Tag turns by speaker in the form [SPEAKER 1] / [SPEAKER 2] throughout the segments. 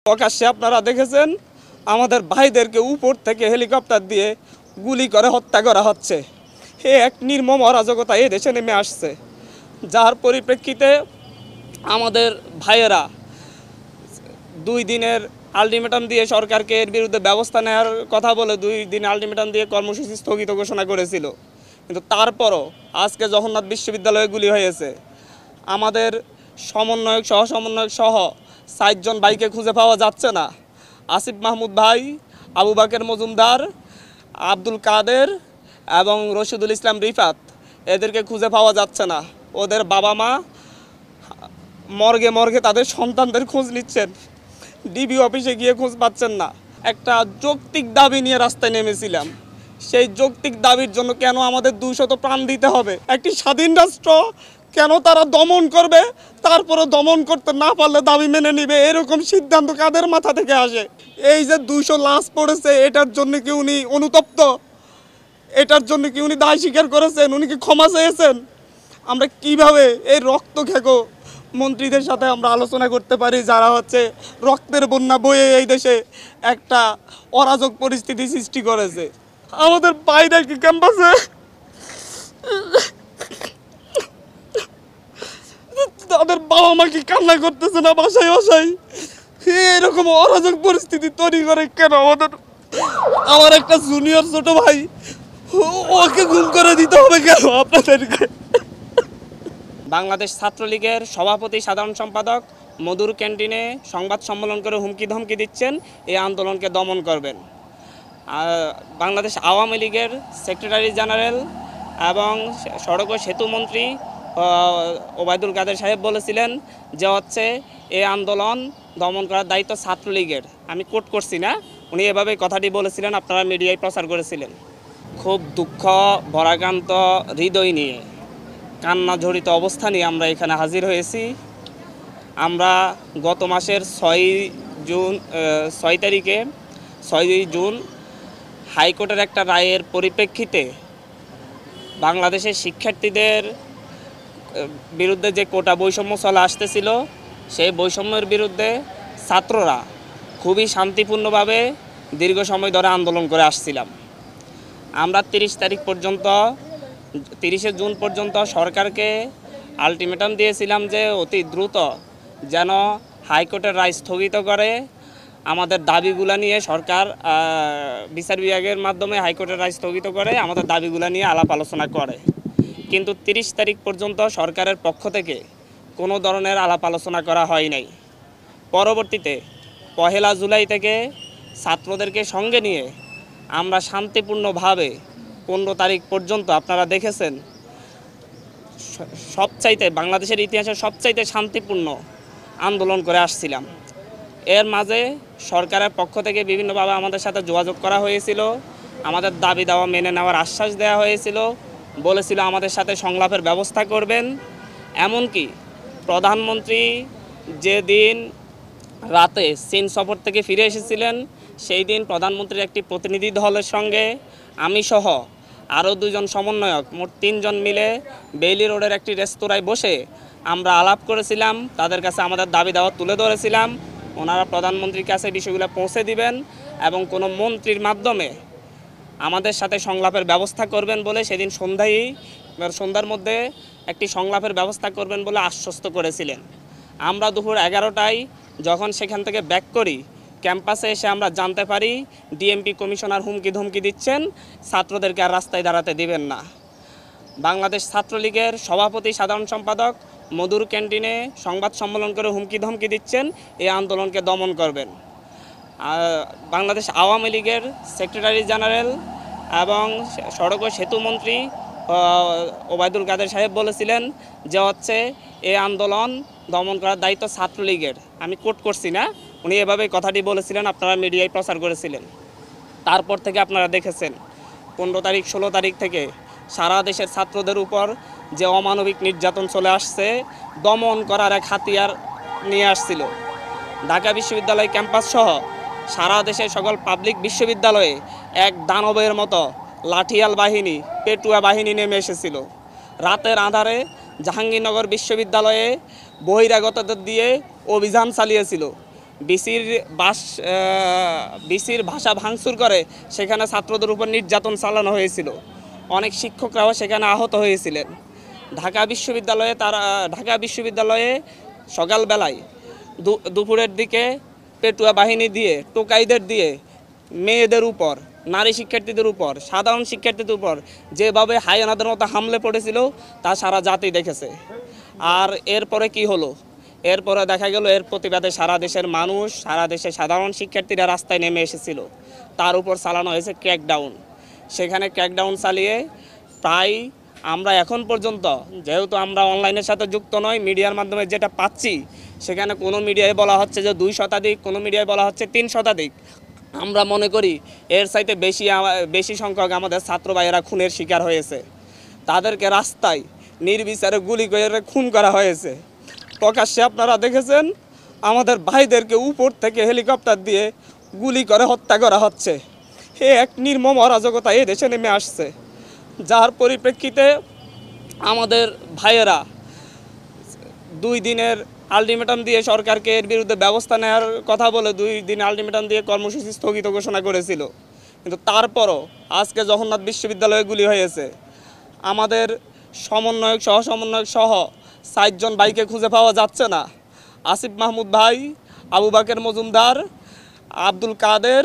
[SPEAKER 1] প্রকাশ্যে আপনারা দেখেছেন আমাদের ভাইদেরকে উপর থেকে হেলিকপ্টার দিয়ে গুলি করে হত্যা করা হচ্ছে। এ এক নির্মম অরাজকতা এই দেশে নেমে আসছে, যার পরিপ্রেক্ষিতে আমাদের ভাইয়েরা 2 দিনের আলটিমেটাম দিয়ে সরকারকে এর বিরুদ্ধে ব্যবস্থা নেওয়ার কথা বলে 2 দিন আলটিমেটাম দিয়ে কর্মসূচি স্থগিত ঘোষণা করেছিল। কিন্তু তারপরও আজকে জগন্নাথ বিশ্ববিদ্যালয়ে গুলি হয়েছে। আমাদের সমন্বয়ক সহ 60 জন ভাইকে খুঁজে পাওয়া যাচ্ছে না। আসিফ মাহমুদ ভাই, আবু বাকের মজুমদার, আব্দুল কাদের এবং রশিদুল ইসলাম রিফাত, এদেরকে খুঁজে পাওয়া যাচ্ছে না। ওদের বাবা মা মর্গে মর্গে তাদের সন্তানদের খোঁজ নিচ্ছেন, ডিবি অফিসে গিয়ে খোঁজ পাচ্ছেন না। একটা যৌক্তিক দাবি নিয়ে রাস্তায় নেমেছিলাম, সেই যৌক্তিক দাবির জন্য কেন আমাদের 200 প্রাণ দিতে হবে? একটি স্বাধীন রাষ্ট্র কেন তারা দমন করবে, তারপরে দমন করতে না পারলে দাবি মেনে নিবে? এরকম সিদ্ধান্ত কাদের মাথা থেকে আসে? এই যে 200 লাশ পড়েছে, এটার জন্য কি উনি অনুতপ্ত? এটার জন্য কি উনি দায় স্বীকার করেছেন? উনি কি ক্ষমা চেয়েছেন? আমরা কিভাবে এই রক্ত খেকো মন্ত্রীদের সাথে আমরা আলোচনা করতে পারি, যারা রক্তের বন্যা বয়ে এই দেশে একটা অরাজক পরিস্থিতি সৃষ্টি করেছে? আমাদের ভাইরা কি ক্যাম্পাসে তাদের বাবা মা কি কান্না করতেছে না বাসায় বাসায়? এরকম অরাজক পরিস্থিতি তৈরি করে কেন আমার একটা জুনিয়র ছোট ভাই, ওকে গুম করে দিতে হবে কেন আপনাদেরকে? বাংলাদেশ ছাত্রলীগের সভাপতি সাধারণ সম্পাদক মধুর ক্যান্টিনে সংবাদ সম্মেলন করে হুমকি ধমকি দিচ্ছেন এই আন্দোলনকে দমন করবেন। বাংলাদেশ আওয়ামী লীগের সেক্রেটারি জেনারেল এবং সড়ক ও সেতু মন্ত্রী ওবায়দুল কাদের সাহেব বলেছিলেন যে এই আন্দোলন দমন করার দায়িত্ব ছাত্রলীগের। আমি কোট করছি না, উনি এভাবে কথাটি বলেছিলেন, আপনারা মিডিয়ায় প্রচার করেছিলেন। খুব দুঃখ ভরাক্রান্ত হৃদয় নিয়ে, কান্না জড়িত অবস্থা নিয়ে আমরা এখানে হাজির হয়েছি। আমরা গত মাসের 6 তারিখে 6 জুন হাইকোর্টের একটা রায়ের পরিপ্রেক্ষিতে বাংলাদেশের শিক্ষার্থীদের বিরুদ্ধে যে কোটা বৈষম্য চলে আসতেছিল, সেই বৈষম্যের বিরুদ্ধে ছাত্ররা খুবই শান্তিপূর্ণভাবে দীর্ঘ সময় ধরে আন্দোলন করে আসছিলাম। আমরা 30 জুন পর্যন্ত সরকারকে আলটিমেটাম দিয়েছিলাম যে অতি দ্রুত যেন হাইকোর্টের রায় স্থগিত করে আমাদের দাবিগুলো নিয়ে সরকার বিচার বিভাগের মাধ্যমে হাইকোর্টের রায় স্থগিত করে আমাদের দাবিগুলো নিয়ে আলাপ আলোচনা করে। কিন্তু 30 তারিখ পর্যন্ত সরকারের পক্ষ থেকে কোনো ধরনের আলাপ আলোচনা করা হয় নাই। পরবর্তীতে 1 জুলাই থেকে ছাত্রদেরকে সঙ্গে নিয়ে আমরা শান্তিপূর্ণভাবে 15 তারিখ পর্যন্ত আপনারা দেখেছেন সবচাইতে বাংলাদেশের ইতিহাসে সবচাইতে শান্তিপূর্ণ আন্দোলন করে আসছিলাম। এর মাঝে সরকারের পক্ষ থেকে বিভিন্নভাবে আমাদের সাথে যোগাযোগ করা হয়েছিল, আমাদের দাবি দাওয়া মেনে নেওয়ার আশ্বাস দেওয়া হয়েছিল, বলেছিল আমাদের সাথে সংলাপের ব্যবস্থা করবেন। এমনকি প্রধানমন্ত্রী যেদিন রাতে চীন সফর থেকে ফিরে এসেছিলেন, সেই দিন প্রধানমন্ত্রীর একটি প্রতিনিধি দলের সঙ্গে আমি সহ আরও 2 জন সমন্বয়ক, মোট 3 জন মিলে বেইলি রোডের একটি রেস্তোরাঁয় বসে আমরা আলাপ করেছিলাম, তাদের কাছে আমাদের দাবি দাওয়া তুলে ধরেছিলাম। ওনারা প্রধানমন্ত্রীর কাছে বিষয়গুলো পৌঁছে দিবেন এবং কোনো মন্ত্রীর মাধ্যমে আমাদের সাথে সংলাপের ব্যবস্থা করবেন বলে সেদিন সন্ধ্যার মধ্যে একটি সংলাপের ব্যবস্থা করবেন বলে আশ্বস্ত করেছিলেন। আমরা দুপুর 11টায় যখন সেখান থেকে ব্যাক করি, ক্যাম্পাসে এসে আমরা জানতে পারি ডিএমপি কমিশনার হুমকি ধমকি দিচ্ছেন, ছাত্রদেরকে আর রাস্তায় দাঁড়াতে দিবেন না। বাংলাদেশ ছাত্রলীগের সভাপতি সাধারণ সম্পাদক মধুর ক্যান্টিনে সংবাদ সম্মেলন করে হুমকি ধমকি দিচ্ছেন এই আন্দোলনকে দমন করবেন। বাংলাদেশ আওয়ামী লীগের সেক্রেটারি জেনারেল এবং সড়ক ও সেতু মন্ত্রী ওবায়দুল কাদের সাহেব বলেছিলেন যে এই আন্দোলন দমন করার দায়িত্ব ছাত্রলীগের। আমি কোট করছি না, উনি এভাবে কথাটি বলেছিলেন, আপনারা মিডিয়ায় প্রচার করেছিলেন। তারপর থেকে আপনারা দেখেছেন 15 তারিখ 16 তারিখ থেকে সারা দেশের ছাত্রদের উপর যে অমানবিক নির্যাতন চলে আসছে, দমন করার এক হাতিয়ার নিয়ে আসছিল। ঢাকা বিশ্ববিদ্যালয় ক্যাম্পাস সহ সারা দেশের সকল পাবলিক বিশ্ববিদ্যালয়ে এক দানবের মতো লাঠিয়াল বাহিনী, পেটুয়া বাহিনী নেমে এসেছিল। রাতের আঁধারে জাহাঙ্গীরনগর বিশ্ববিদ্যালয়ে বহিরাগতদের দিয়ে অভিযান চালিয়েছিল। বিসির বাস বিসির ভাষা ভাঙচুর করে সেখানে ছাত্রদের উপর নির্যাতন চালানো হয়েছিল। অনেক শিক্ষকরাও সেখানে আহত হয়েছিলেন। ঢাকা বিশ্ববিদ্যালয়ে সকালবেলায় দুপুরের দিকে পেটুয়া বাহিনী দিয়ে, টোকাইদের দিয়ে মেয়েদের উপর, নারী শিক্ষার্থীদের উপর, সাধারণ শিক্ষার্থীদের উপর যেভাবে হায়ানাদের মতো হামলে পড়েছিল তা সারা জাতি দেখেছে। আর এরপরে কি হলো? এরপরে দেখা গেল এর প্রতিবাদে সারা দেশের মানুষ, সারা দেশের সাধারণ শিক্ষার্থীরা রাস্তায় নেমে এসেছিল। তার উপর চালানো হয়েছে ক্র্যাকডাউন। সেখানে ক্র্যাকডাউন চালিয়ে প্রায় আমরা এখন পর্যন্ত, যেহেতু আমরা অনলাইনের সাথে যুক্ত নয়, মিডিয়ার মাধ্যমে যেটা পাচ্ছি সেখানে কোনো মিডিয়ায় বলা হচ্ছে যে 2 শতাধিক, কোনো মিডিয়ায় বলা হচ্ছে 3 শতাধিক। আমরা মনে করি এর চাইতে বেশি সংখ্যক আমাদের ছাত্র ভাইয়েরা খুনের শিকার হয়েছে। তাদেরকে রাস্তায় নির্বিচারে গুলি করে খুন করা হয়েছে। প্রকাশ্যে আপনারা দেখেছেন আমাদের ভাইদেরকে উপর থেকে হেলিকপ্টার দিয়ে গুলি করে হত্যা করা হচ্ছে। এক নির্মম অরাজকতা এই দেশে নেমে আসছে, যার পরিপ্রেক্ষিতে আমাদের ভাইয়েরা 2 দিনের আলটিমেটাম দিয়ে সরকারকে এর বিরুদ্ধে ব্যবস্থা নেওয়ার কথা বলে 2 দিন আলটিমেটাম দিয়ে কর্মসূচি স্থগিত ঘোষণা করেছিল। কিন্তু তারপরও আজকে জগন্নাথ বিশ্ববিদ্যালয়ে গুলি হয়েছে। আমাদের সমন্বয়ক, সহ-সমন্বয়ক সহ 4 জন ভাইকে খুঁজে পাওয়া যাচ্ছে না। আসিফ মাহমুদ ভাই, আবু বাকের মজুমদার, আব্দুল কাদের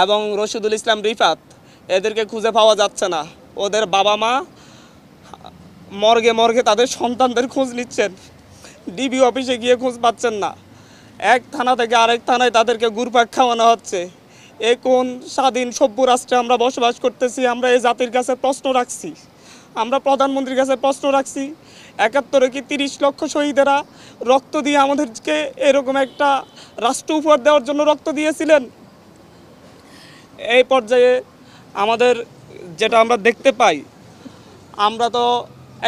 [SPEAKER 1] এবং রশিদুল ইসলাম রিফাত, এদেরকে খুঁজে পাওয়া যাচ্ছে না। ওদের বাবা মা মর্গে তাদের সন্তানদের খোঁজ নিচ্ছেন, ডিবি অফিসে গিয়ে খোঁজ পাচ্ছেন না। এক থানা থেকে আরেক থানায় তাদেরকে ঘুরপাক খাওয়ানো হচ্ছে। এ কোন স্বাধীন সভ্য রাষ্ট্রে আমরা বসবাস করতেছি? আমরা এই জাতির কাছে প্রশ্ন রাখছি, আমরা প্রধানমন্ত্রীর কাছে প্রশ্ন রাখছি। 71-এ কি 30 লক্ষ শহীদেরা রক্ত দিয়ে আমাদেরকে এরকম একটা রাষ্ট্র উপহার দেওয়ার জন্য রক্ত দিয়েছিলেন? এই পর্যায়ে আমাদের যেটা আমরা দেখতে পাই, আমরা তো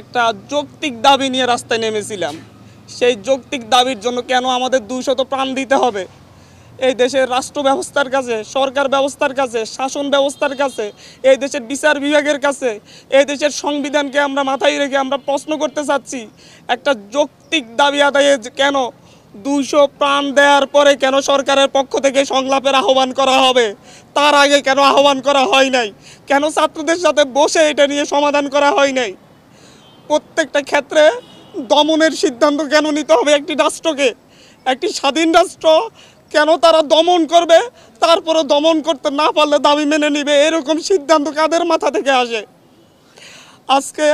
[SPEAKER 1] একটা যৌক্তিক দাবি নিয়ে রাস্তায় নেমেছিলাম। সেই যৌক্তিক দাবির জন্য কেন আমাদের 200 প্রাণ দিতে হবে? এই দেশের রাষ্ট্র ব্যবস্থার কাছে, সরকার ব্যবস্থার কাছে, শাসন ব্যবস্থার কাছে, এই দেশের বিচার বিভাগের কাছে, এই দেশের সংবিধানকে আমরা মাথায় রেখে আমরা প্রশ্ন করতে চাচ্ছি, একটা যৌক্তিক দাবি আদায়ে কেন 200 প্রাণ দেওয়ার পরে কেন সরকারের পক্ষ থেকে সংলাপের আহ্বান করা হবে? তার আগে কেন আহ্বান করা হয় নাই? কেন ছাত্রদের সাথে বসে এটা নিয়ে সমাধান করা হয় নাই? প্রত্যেকটা ক্ষেত্রে দমনের সিদ্ধান্ত কেন নিতে হবে একটি রাষ্ট্রকে? একটি স্বাধীন রাষ্ট্র কেন তারা দমন করবে, তারপরে দমন করতে না পারলে দাবি মেনে নিবে? এরকম সিদ্ধান্ত কাদের মাথা থেকে আসে? আজকে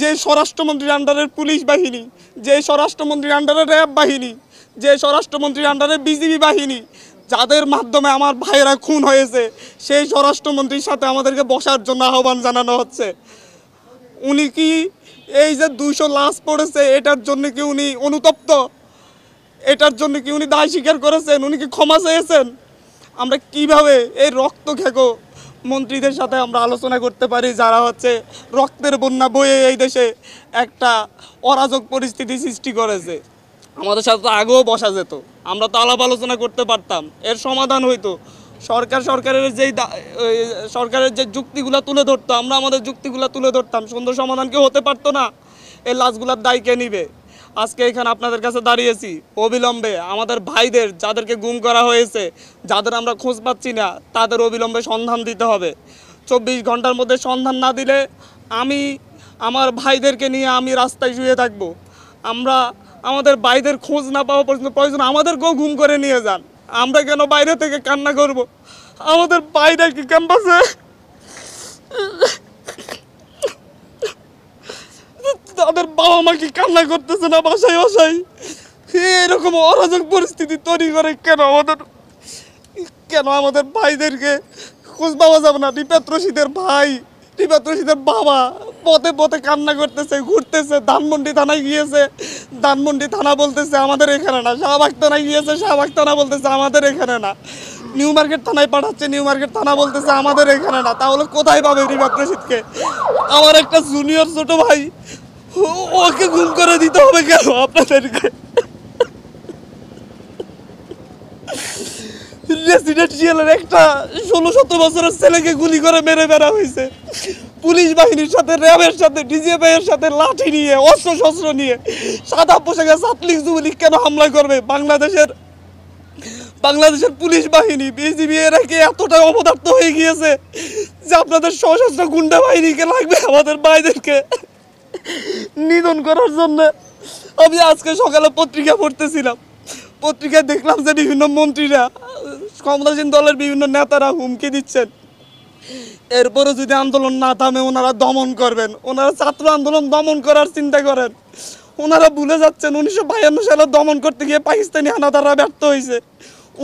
[SPEAKER 1] যে স্বরাষ্ট্রমন্ত্রীর আন্ডারের পুলিশ বাহিনী, যে স্বরাষ্ট্রমন্ত্রীর আন্ডারের র্যাব বাহিনী, যে স্বরাষ্ট্রমন্ত্রীর আন্ডারের বিজিবি বাহিনী, যাদের মাধ্যমে আমার ভাইয়েরা খুন হয়েছে, সেই স্বরাষ্ট্রমন্ত্রীর সাথে আমাদেরকে বসার জন্য আহ্বান জানানো হচ্ছে। উনি কি এই যে 200 লাশ পড়েছে এটার জন্য কি উনি অনুতপ্ত? এটার জন্য কি উনি দায় স্বীকার করেছেন? উনি কি ক্ষমা চেয়েছেন? আমরা কিভাবে এই রক্ত খেকো মন্ত্রীদের সাথে আমরা আলোচনা করতে পারি, যারা হচ্ছে রক্তের বন্যা বয়ে এই দেশে একটা অরাজক পরিস্থিতি সৃষ্টি করেছে? আমাদের সাথে তো আগেও বসা যেত, আমরা তো আলাপ আলোচনা করতে পারতাম, এর সমাধান হইতো। সরকারের যে যুক্তিগুলো তুলে ধরতো, আমরা আমাদের যুক্তিগুলো তুলে ধরতাম, সুন্দর সমাধান কি হতে পারতো না? এই লাশগুলোর দায় কে নিবে? আজকে এখানে আপনাদের কাছে দাঁড়িয়েছি, অবিলম্বে আমাদের ভাইদের যাদেরকে গুম করা হয়েছে, যাদের আমরা খোঁজ পাচ্ছি না, তাদের অবিলম্বে সন্ধান দিতে হবে। 24 ঘন্টার মধ্যে সন্ধান না দিলে আমার ভাইদেরকে নিয়ে আমি রাস্তায় শুয়ে থাকবো। আমরা আমাদের ভাইদের খোঁজ না পাওয়া পর্যন্ত প্রয়োজন আমাদেরকেও গুম করে নিয়ে যান। আমরা কেন বাইরে থেকে কান্না করব? আমাদের ভাইরা কি ক্যাম্পাসে, তাদের বাবা মা কি কান্না করতেছে না বাসায় বাসায়? এরকম অরাজক পরিস্থিতি তৈরি করে কেন আমাদের ভাইদেরকে খোঁজ পাওয়া যাবে না? রিফাত রশিদের ভাই, রিফাত রশিদের বাবা পথে পথে কান্না করতেছে, ঘুরতেছে। ধানমন্ডি থানায় গিয়েছে, ধানমন্ডি থানা বলতেছে আমাদের এখানে না। শাহবাগ থানায় গিয়েছে, শাহবাগ থানা বলতেছে আমাদের এখানে না। নিউ মার্কেট থানায় পাঠাচ্ছে, নিউ মার্কেট থানা বলতেছে আমাদের এখানে না। তাহলে কোথায় পাবে রিফাত রশিদকে? আমার একটা জুনিয়র ছোট ভাই, ওকে গুম করে দিতে হবে কেন আপনাদেরকে? রেসিডেন্সিয়ালের একটা 16-17 বছরের ছেলেকে গুলি করে মেরে বেড়া হয়েছে। পুলিশ বাহিনীর সাথে, র্যাবের সাথে, ডিজিএফআইয়ের সাথে লাঠি নিয়ে, অস্ত্র শস্ত্র নিয়ে সাদা পোশাকে ছাত্রলীগ যুবলীগ কেন হামলা করবে? বাংলাদেশের
[SPEAKER 2] বাংলাদেশের পুলিশ বাহিনী বিজিবি এরা কি এতটা অপদার্থ হয়ে গিয়েছে যে আপনাদের সশস্ত্র গুন্ডা বাহিনীকে লাগবে আমাদের ভাইদেরকে নিধন করার জন্য। আমি আজকে সকালে পত্রিকা পড়তেছিলাম, পত্রিকায় দেখলাম যে বিভিন্ন মন্ত্রীরা, ক্ষমতাসীন দলের বিভিন্ন নেতারা হুমকি দিচ্ছেন এরপরও যদি আন্দোলন না থামে ওনারা দমন করবেন। ওনারা ছাত্র আন্দোলন দমন করার চিন্তা করেন। ওনারা ভুলে যাচ্ছেন 1952 সালে দমন করতে গিয়ে পাকিস্তানি হানাদাররা ব্যর্থ হয়েছে,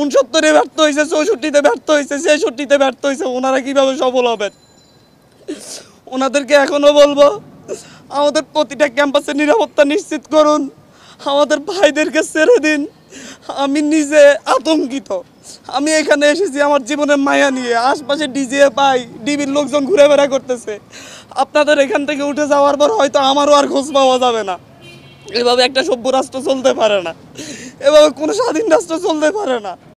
[SPEAKER 2] 69-এ ব্যর্থ হয়েছে, 64-তে ব্যর্থ হয়েছে, 66-তে ব্যর্থ হয়েছে। ওনারা কিভাবে সফল হবেন? ওনাদেরকে এখনো বলবো আমাদের প্রতিটা ক্যাম্পাসে নিরাপত্তা নিশ্চিত করুন, আমাদের ভাইদেরকে ছেড়ে দিন। আমি নিজে আতঙ্কিত। আমি এখানে এসেছি আমার জীবনের মায়া নিয়ে, আশপাশে ডিজিএ পাই, ডিবির লোকজন ঘুরে বেড়া করতেছে। আপনাদের এখান থেকে উঠে যাওয়ার পর হয়তো আমারও আর খোঁজ পাওয়া যাবে না। এভাবে একটা সভ্য রাষ্ট্র চলতে পারে না, এভাবে কোনো স্বাধীন রাষ্ট্র চলতে পারে না।